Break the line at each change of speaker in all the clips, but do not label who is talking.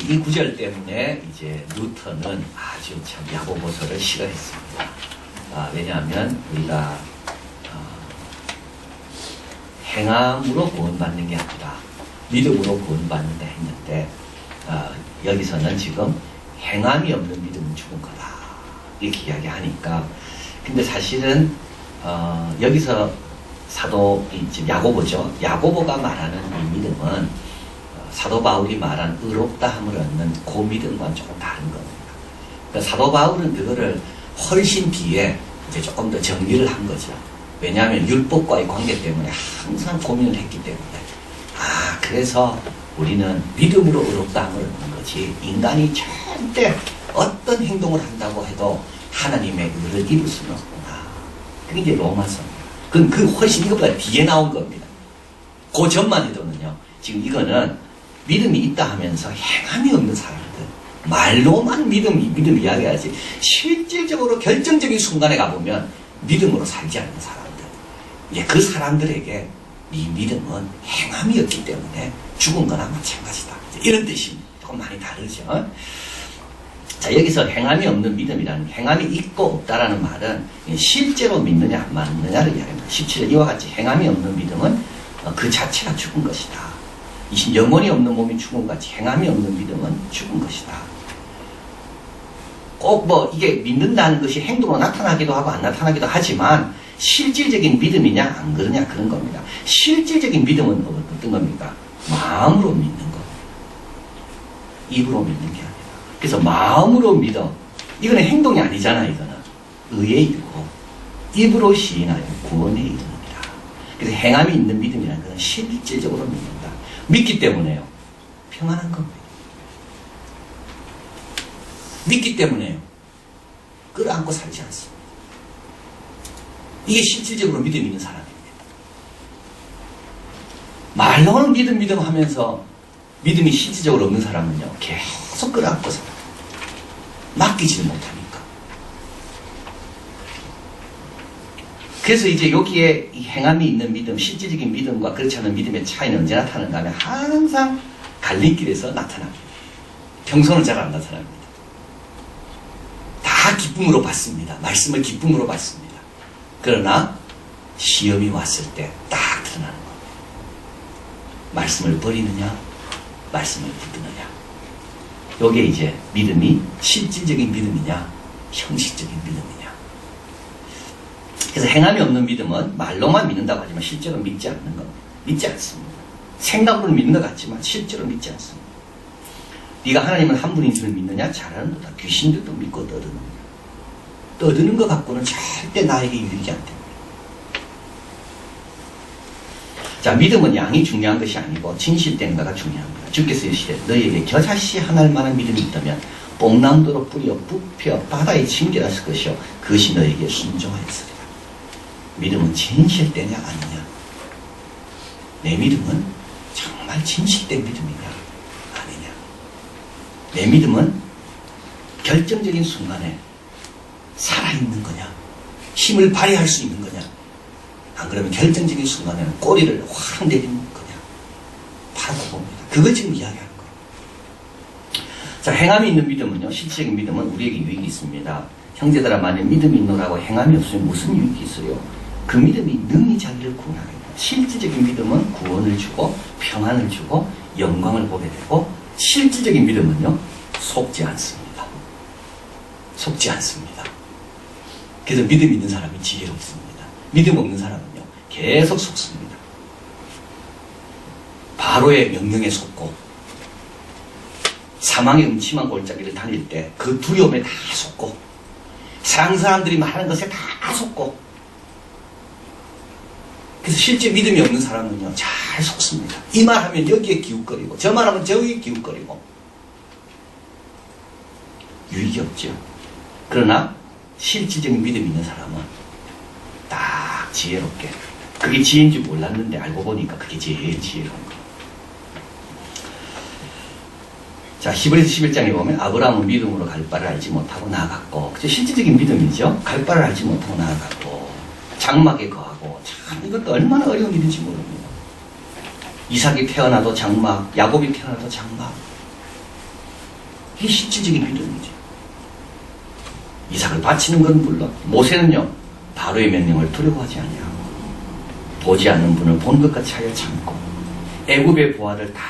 이 구절 때문에 이제 뉴턴은 아주 참 야고보서를 싫어했습니다. 왜냐하면 우리가 행함으로 구원받는 게 아니라 믿음으로 구원받는다 했는데 여기서는 지금 행함이 없는 믿음은 죽은 거다 이렇게 이야기하니까, 근데 사실은 여기서 사도 지금 야고보죠. 야고보가 말하는 이 믿음은 사도 바울이 말한 의롭다 함을 얻는 그 믿음과는 조금 다른 겁니다. 그러니까 사도 바울은 그거를 훨씬 뒤에 이제 조금 더 정리를 한 거죠. 왜냐하면 율법과의 관계 때문에 항상 고민을 했기 때문에, 그래서 우리는 믿음으로 의롭다 함을 얻는 거지, 인간이 절대 어떤 행동을 한다고 해도 하나님의 의를 이룰 수는 없구나. 그게 이제 로마서입니다. 그건 훨씬 이것보다 뒤에 나온 겁니다. 그 전만 해도는요, 지금 이거는 믿음이 있다 하면서 행함이 없는 사람들, 말로만 믿음 이야기하지 실질적으로 결정적인 순간에 가보면 믿음으로 살지 않는 사람들, 그 사람들에게 이 믿음은 행함이 없기 때문에 죽은 거나 마찬가지다, 이런 뜻입니다. 조금 많이 다르죠. 자, 여기서 행함이 없는 믿음이라는, 행함이 있고 없다라는 말은 실제로 믿느냐 안 믿느냐를 이야기합니다. 17절 이와 같이 행함이 없는 믿음은 그 자체가 죽은 것이다. 영혼이 없는 몸이 죽은 것 같이 행함이 없는 믿음은 죽은 것이다. 꼭 이게 믿는다는 것이 행동으로 나타나기도 하고 안 나타나기도 하지만 실질적인 믿음이냐 안 그러냐 그런 겁니다. 실질적인 믿음은 어떤 겁니까? 마음으로 믿는 겁니다. 입으로 믿는 게 아니라. 그래서 마음으로 믿어. 이거는 행동이 아니잖아. 이거는 의에 이르고 입으로 시인하여 구원에 이릅니다. 그래서 행함이 있는 믿음이라는 것은 실질적으로 믿는다. 믿기 때문에요, 평안한 겁니다. 믿기 때문에요, 끌어안고 살지 않습니다. 이게 실질적으로 믿음 있는 사람입니다. 말로는 믿음 하면서 믿음이 실질적으로 없는 사람은요, 계속 끌어안고 살아요. 맡기지를 못하니까. 그래서 이제 여기에 이 행함이 있는 믿음, 실질적인 믿음과 그렇지 않은 믿음의 차이는 언제 나타나는가 하면 항상 갈림길에서 나타납니다. 평소는 잘 안 나타납니다. 다 기쁨으로 받습니다. 말씀을 기쁨으로 받습니다. 그러나 시험이 왔을 때 딱 드러나는 겁니다. 말씀을 버리느냐, 말씀을 붙드느냐. 요게 이제 믿음이 실질적인 믿음이냐, 형식적인 믿음이냐. 그래서 행함이 없는 믿음은 말로만 믿는다고 하지만 실제로 믿지 않는 겁니다. 믿지 않습니다. 생각으로는 믿는 것 같지만 실제로 믿지 않습니다. 네가 하나님은 한 분인 줄 믿느냐? 잘하는도다. 귀신들도 믿고 떠드는 거야. 떠드는 것 갖고는 절대 나에게 유익이 안 됩니다. 자, 믿음은 양이 중요한 것이 아니고 진실된가가 중요합니다. 주께서 이르시되 너희에게 겨자씨 하나일 만한 믿음이 있다면 뽕나무도로 뿌려 붓혀 바다에 침결했을 것이요 그것이 너희에게 순종하였으리라. 믿음은 진실되냐 아니냐. 내 믿음은 정말 진실된 믿음이냐 아니냐. 내 믿음은 결정적인 순간에 살아있는 거냐, 힘을 발휘할 수 있는 거냐, 안 그러면 결정적인 순간에는 꼬리를 확 내리는 거냐, 바로 그겁니다. 그걸 지금 이야기하는 거예요. 자, 행함이 있는 믿음은요, 실질적인 믿음은 우리에게 유익이 있습니다. 형제들아, 만약 믿음이 있노라고 행함이 없으면 무슨 유익이 있어요? 그 믿음이 능히 자기를 구원하게 됩니다. 실질적인 믿음은 구원을 주고 평안을 주고 영광을 보게 되고, 실질적인 믿음은요, 속지 않습니다. 속지 않습니다. 그래서 믿음 있는 사람이 지혜롭습니다. 믿음 없는 사람은요, 계속 속습니다. 바로의 명령에 속고, 사망의 음침한 골짜기를 다닐 때 그 두려움에 다 속고, 세상 사람들이 말하는 것에 다 속고, 그래서 실제 믿음이 없는 사람은요, 잘 속습니다. 이 말하면 여기에 기웃거리고, 저 말하면 저기에 기웃거리고, 유익이 없죠. 그러나 실질적인 믿음이 있는 사람은 딱 지혜롭게, 그게 지혜인지 몰랐는데 알고 보니까 그게 제일 지혜로운 거예요. 자, 히브리서 11장에 보면 아브라함은 믿음으로 갈 바를 알지 못하고 나아갔고, 그죠? 실질적인 믿음이죠. 갈 바를 알지 못하고 나아갔고, 장막에 거하고, 참 이것도 얼마나 어려운 일인지 모릅니다. 이삭이 태어나도 장막, 야곱이 태어나도 장막, 이게 실질적인 믿음이지. 이삭을 바치는 건 물론 모세는요 바로의 명령을 두려워하지 아니하고 보지 않는 분을 본 것 같이 하여 참고 애굽의 보화를 다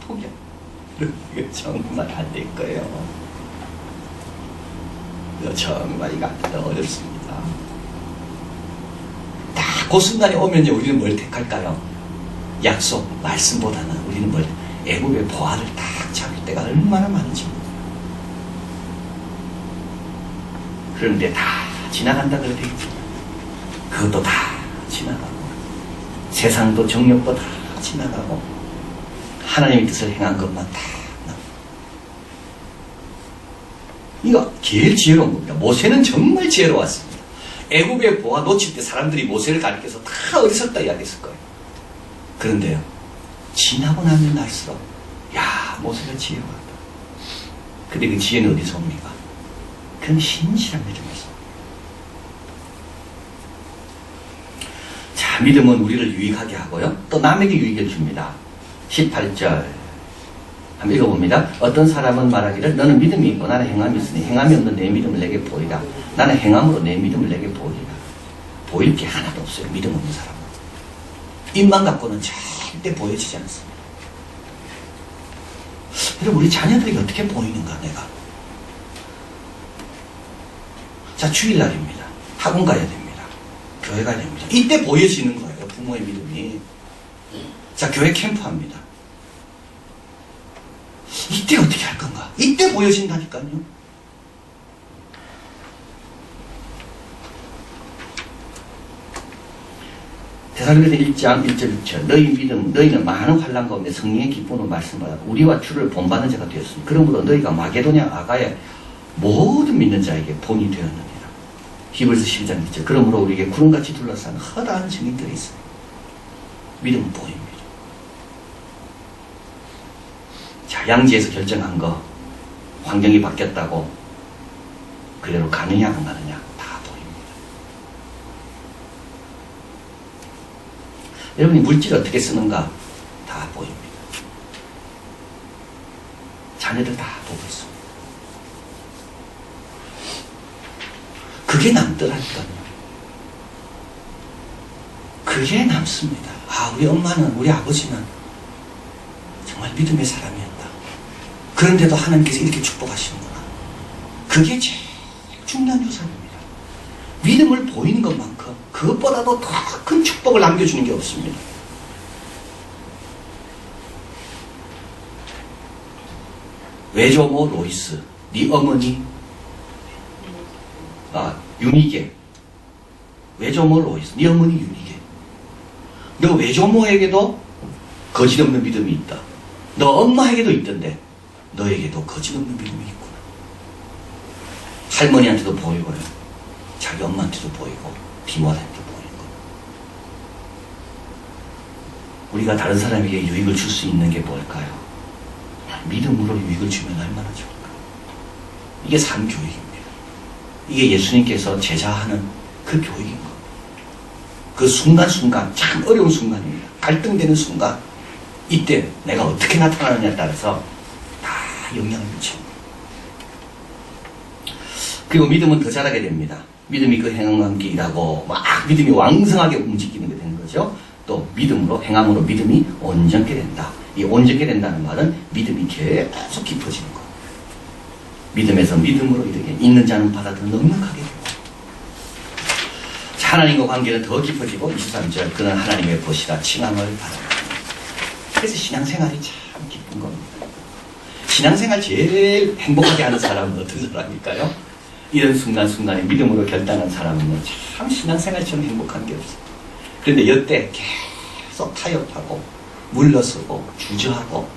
포기하고. 이거 정말 안 될 거예요. 이거 정말 이거 어렵습니다. 딱 그 순간이 오면요 우리는 뭘 택할까요? 약속, 말씀보다는 우리는 뭘 애굽의 보화를 딱 잡을 때가 얼마나 많은지. 그런데 다 지나간다 그래 되겠죠. 그것도 다 지나가고 세상도 정욕도 다 지나가고 하나님의 뜻을 행한 것만 다 남고. 이거 제일 지혜로운 겁니다. 모세는 정말 지혜로웠습니다. 애굽의 보화 놓칠 때 사람들이 모세를 가리켜서 다 어리석다 이야기했을 거예요. 그런데요 지나고 나면 날수록 야 모세가 지혜로웠다. 근데 그 지혜는 어디서 옵니까? 그런 신실한 믿음에서. 자, 믿음은 우리를 유익하게 하고요 또 남에게 유익을 줍니다. 18절 한번 읽어봅니다. 어떤 사람은 말하기를 너는 믿음이 있고 나는 행함이 있으니 행함이 없는 내 믿음을 내게 보이라. 나는 행함으로 내 믿음을 내게 보이라. 보일 게 하나도 없어요. 믿음 없는 사람은. 입만 갖고는 절대 보여지지 않습니다. 여러분 우리 자녀들에게 어떻게 보이는가 내가. 자 주일날입니다. 학원 가야 됩니다. 교회 가야 됩니다. 이때 보여지는 거예요. 부모의 믿음이. 자 교회 캠프합니다. 이때 어떻게 할 건가? 이때 보여진다니까요. 데살로니가 1장 1절 6절 너희 믿음 너희는 많은 환난 가운데 성령의 기쁨으로 말씀받아 우리와 주를 본받는 자가 되었으니 그러므로 너희가 마게도냐 아가야 모든 믿는 자에게 본이 되었느니라. 히브리서 12장 1절 그러므로 우리에게 구름같이 둘러싼 허다한 증인들이 있어요. 믿음은 보입니다. 자, 양지에서 결정한 거 환경이 바뀌었다고 그대로 가느냐 안 가느냐 다 보입니다. 여러분이 물질을 어떻게 쓰는가 다 보입니다. 자녀들 다 보고 있습니다. 그게 남더라니까요. 그게 남습니다. 아, 우리 엄마는, 우리 아버지는 정말 믿음의 사람이었다. 그런데도 하나님께서 이렇게 축복하시는구나. 그게 제일 중요한 유산입니다. 믿음을 보이는 것만큼 그것보다도 더 큰 축복을 남겨주는 게 없습니다. 외조모 로이스, 네 어머니 유니게. 외조모 로이스, 네 어머니 유니게. 너 외조모에게도 거짓없는 믿음이 있다. 너 엄마에게도 있던데 너에게도 거짓없는 믿음이 있구나. 할머니한테도 보이고요. 자기 엄마한테도 보이고 비모한테도 보이고. 우리가 다른 사람에게 유익을 줄 수 있는 게 뭘까요? 믿음으로 유익을 주면 얼마나 좋을까. 이게 삶교육입니다. 이게 예수님께서 제자하는 그 교육인 겁니다. 그 순간순간 참 어려운 순간입니다. 갈등되는 순간 이때 내가 어떻게 나타나느냐에 따라서 다 영향을 미칩니다. 그리고 믿음은 더 자라게 됩니다. 믿음이 그 행함과 함께 일하고 막 믿음이 왕성하게 움직이는 게 되는 거죠. 또 믿음으로 행함으로 믿음이 온전케 된다. 이 온전케 된다는 말은 믿음이 계속 깊어지는 거예요. 믿음에서 믿음으로 이르게 있는 자는 받아들여 넉넉하게 되고 하나님과 관계는 더 깊어지고 23절 그는 하나님의 보시라 칭함을 받아라. 그래서 신앙생활이 참 기쁜 겁니다. 신앙생활 제일 행복하게 하는 사람은 어떤 사람일까요? 이런 순간순간에 믿음으로 결단한 사람은 참 신앙생활처럼 행복한 게 없어요. 그런데 이때 계속 타협하고 물러서고 주저하고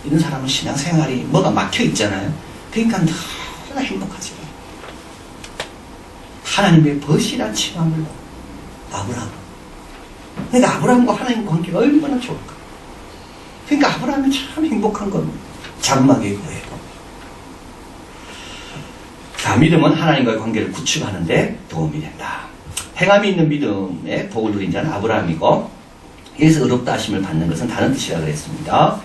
이런 사람은 신앙생활이 뭐가 막혀 있잖아요. 그러니까 너무나 행복하지. 하나님의 벗이라 칭함을 아브라함. 그러니까 아브라함과 하나님 관계가 얼마나 좋을까. 그러니까 아브라함이 참 행복한 겁니다. 장막의 교회도. 자, 믿음은 하나님과의 관계를 구축하는데 도움이 된다. 행함이 있는 믿음에 복을 누린 자는 아브라함이고 여기서 의롭다 하심을 받는 것은 다른 뜻이라 그랬습니다.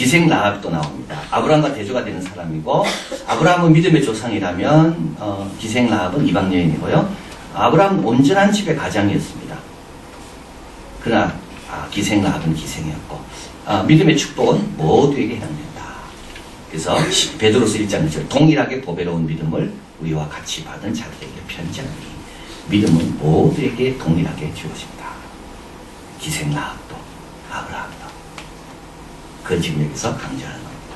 기생 라합도 나옵니다. 아브라함과 대조가 되는 사람이고, 아브라함은 믿음의 조상이라면 기생 라합은 이방 여인이고요. 아브라함은 온전한 집의 가장이었습니다. 그러나 기생 라합은 기생이었고, 믿음의 축복은 모두에게 해당된다. 그래서 베드로서 1장 동일하게 보배로운 믿음을 우리와 같이 받은 자들에게 편지하니 믿음은 모두에게 동일하게 주어집니다. 기생 라합도 아브라함도. 그건 지금 여기서 강조하는 겁니다.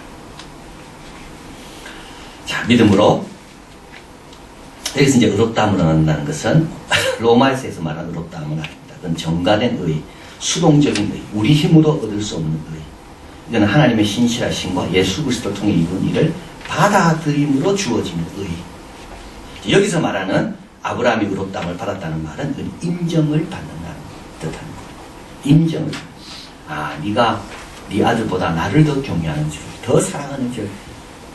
자, 믿음으로 여기서 이제 의롭다함을 얻는다는 것은 로마에서 말하는 의롭다함은 아닙니다. 그건 정가된 의, 수동적인 의, 우리 힘으로 얻을 수 없는 의. 이거는 하나님의 신실하심과 예수 그리스도를 통해 이룬 일을 받아들임으로 주어지는 의. 여기서 말하는 아브라함이 의롭다함을 받았다는 말은 인정을 받는다는 뜻하는 거예요. 인정을. 네가 네 아들보다 나를 더 경외하는 줄, 더 사랑하는 줄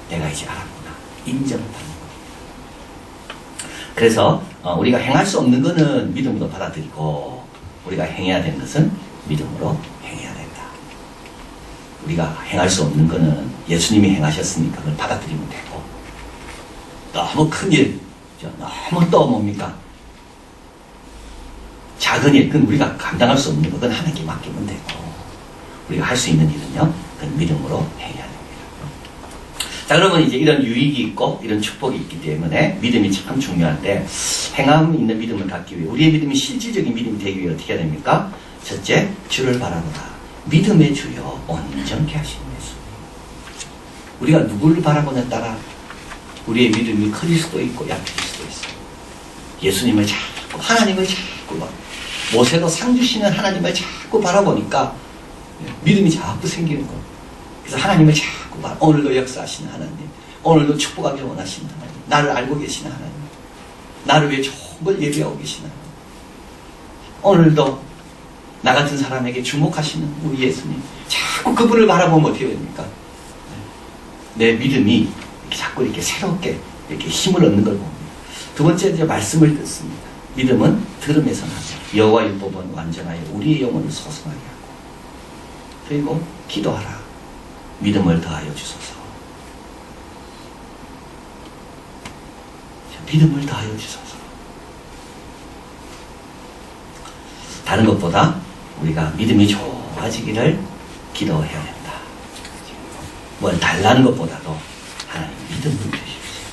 내가 이제 알았구나. 인정을 받는 거예요. 그래서 우리가 행할 수 없는 것은 믿음으로 받아들이고 우리가 행해야 되는 것은 믿음으로 행해야 된다. 우리가 행할 수 없는 것은 예수님이 행하셨으니까 그걸 받아들이면 되고, 너무 큰 일, 너무 또 뭡니까? 작은 일, 그건 우리가 감당할 수 없는 것, 그건 하나님께 맡기면 되고, 우리가 할 수 있는 일은요, 그건 믿음으로 행해야 됩니다. 자, 그러면 이제 이런 유익이 있고, 이런 축복이 있기 때문에 믿음이 참 중요한데, 행함 있는 믿음을 갖기 위해, 우리의 믿음이 실질적인 믿음이 되기 위해 어떻게 해야 됩니까? 첫째, 주를 바라보라. 믿음의 주여 온전케 하시는 예수. 우리가 누구를 바라보냐에 따라 우리의 믿음이 커질 수도 있고 약해질 수도 있어요. 예수님을 자꾸, 하나님을 자꾸, 모세도 상 주시는 하나님을 자꾸 바라보니까 믿음이 자꾸 생기는 거예요. 그래서 하나님을 자꾸 오늘도 역사하시는 하나님, 오늘도 축복하기를 원하시는 하나님, 나를 알고 계시는 하나님, 나를 위해 좋은 걸 예비하고 계시는 하나님, 오늘도 나 같은 사람에게 주목하시는 우리 예수님, 자꾸 그분을 바라보면 어떻게 됩니까? 내 믿음이 이렇게 자꾸 이렇게 새롭게 이렇게 힘을 얻는 걸 봅니다. 두 번째, 이제 말씀을 듣습니다. 믿음은 들음에서 나죠. 여호와 율법은 완전하여 우리의 영혼을 소성하게 하고, 그리고 기도하라. 믿음을 더하여 주소서. 믿음을 더하여 주소서. 다른 것보다 우리가 믿음이 좋아지기를 기도해야 된다. 뭘 달라는 것보다도 하나님 믿음을 주십시오.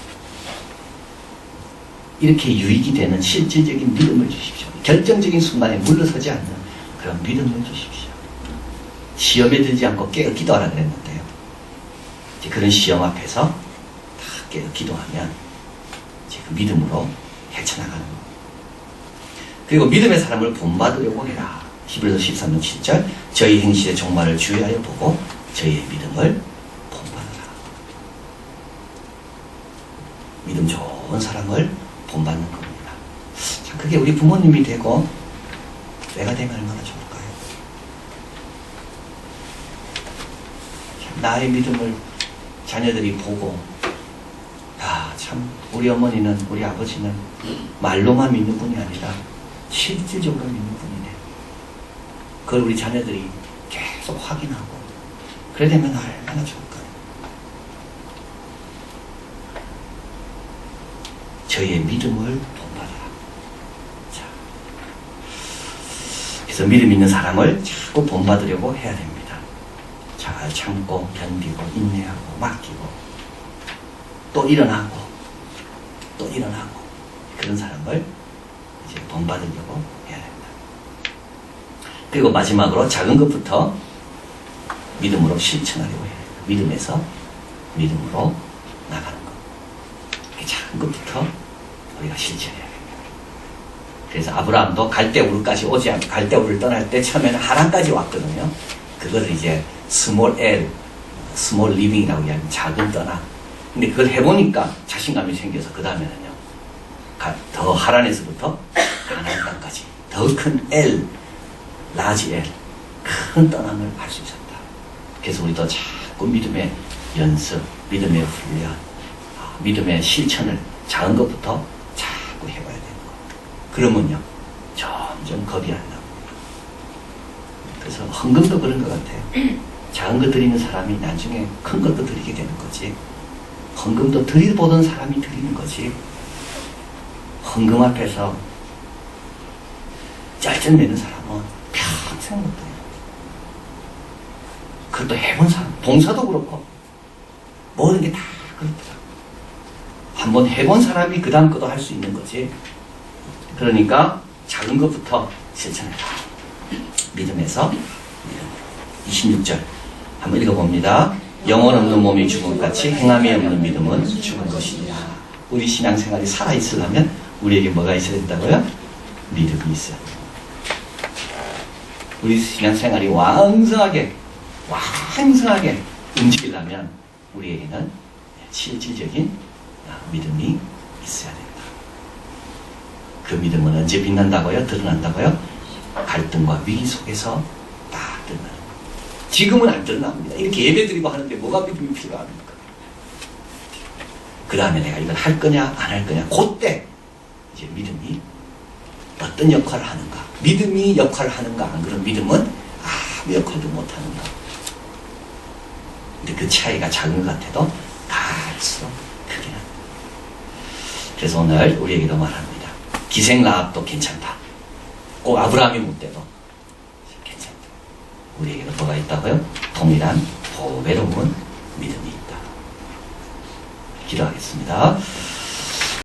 이렇게 유익이 되는 실질적인 믿음을 주십시오. 결정적인 순간에 물러서지 않는 그런 믿음을 주십시오. 시험에 들지 않고 깨어 기도하라 그랬는데요. 이제 그런 시험 앞에서 다 깨어 기도하면 이제 그 믿음으로 헤쳐나가는 겁니다. 그리고 믿음의 사람을 본받으려고 해라. 히브리서 13장 7절, 저희 행실의 종말을 주의하여 보고 저희의 믿음을 본받으라. 믿음 좋은 사람을 본받는 겁니다. 자, 그게 우리 부모님이 되고 내가 되면 얼마나 좋을까요? 나의 믿음을 자녀들이 보고, 참 우리 어머니는, 우리 아버지는 말로만 믿는 분이 아니라 실질적으로 믿는 분이네. 그걸 우리 자녀들이 계속 확인하고, 그래 되면 얼마나 좋을까요? 저희의 믿음을 본받아라. 자, 그래서 믿음 있는 사람을 자꾸 본받으려고 해야 됩니다. 잘 참고 견디고 인내하고 맡기고 또 일어나고 또 일어나고, 그런 사람을 이제 본받으려고 해야 됩니다. 그리고 마지막으로 작은 것부터 믿음으로 실천하려고 해야 됩니다. 믿음에서 믿음으로 나가는 것. 작은 것부터 우리가 실천해야 됩니다. 그래서 아브라함도 갈대우르까지 오지 않고, 갈대우르를 떠날 때 처음에는 하란까지 왔거든요. 그걸 이제 스몰 리빙이라고 이야기하는 작은 떠나. 근데 그걸 해보니까 자신감이 생겨서 그 다음에는요, 더 하란에서부터 가나안 땅까지 더 큰 라지 L, 큰 떠남을 할 수 있었다. 그래서 우리도 자꾸 믿음의 연습, 믿음의 훈련, 믿음의 실천을 작은 것부터 자꾸 해봐야 되는 거. 그러면요, 점점 겁이 안 나고. 그래서 헌금도 그런 것 같아요. 작은 거 드리는 사람이 나중에 큰 것도 드리게 되는 거지. 헌금도 드려보던 사람이 드리는 거지. 헌금 앞에서 짤짤매는 사람은 평생 못 돼요. 그것도 해본 사람, 봉사도 그렇고 모든 게 다 그렇더라고. 한번 해본 사람이 그 다음 것도 할 수 있는 거지. 그러니까 작은 것부터 실천해라. 믿음에서 믿음으로. 26절 한번 읽어봅니다. 영혼 없는 몸이 죽은 것 같이 행함이 없는 믿음은 죽은 것이니라. 우리 신앙생활이 살아있으려면 우리에게 뭐가 있어야 된다고요? 믿음이 있어야 돼요. 우리 신앙생활이 왕성하게 움직이려면 우리에게는 실질적인 믿음이 있어야 된다. 그 믿음은 언제 빛난다고요? 드러난다고요? 갈등과 위기 속에서 딱 드러나는 거예요. 지금은 안 드러납니다. 이렇게 예배드리고 하는데 뭐가 믿음이 필요합니까? 그 다음에 내가 이걸 할 거냐 안 할 거냐, 그때 이제 믿음이 어떤 역할을 하는가, 믿음이 역할을 하는가, 안 그런 믿음은 아무 역할도 못하는가. 근데 그 차이가 작은 것 같아도 갈수록 크게 납니다. 그래서 오늘 우리에게도 말합니다. 기생 라합도 괜찮다. 꼭 아브라함이 못 돼도 괜찮다. 우리에게도 뭐가 있다고요? 동일한 보배로운 믿음이 있다. 기도하겠습니다.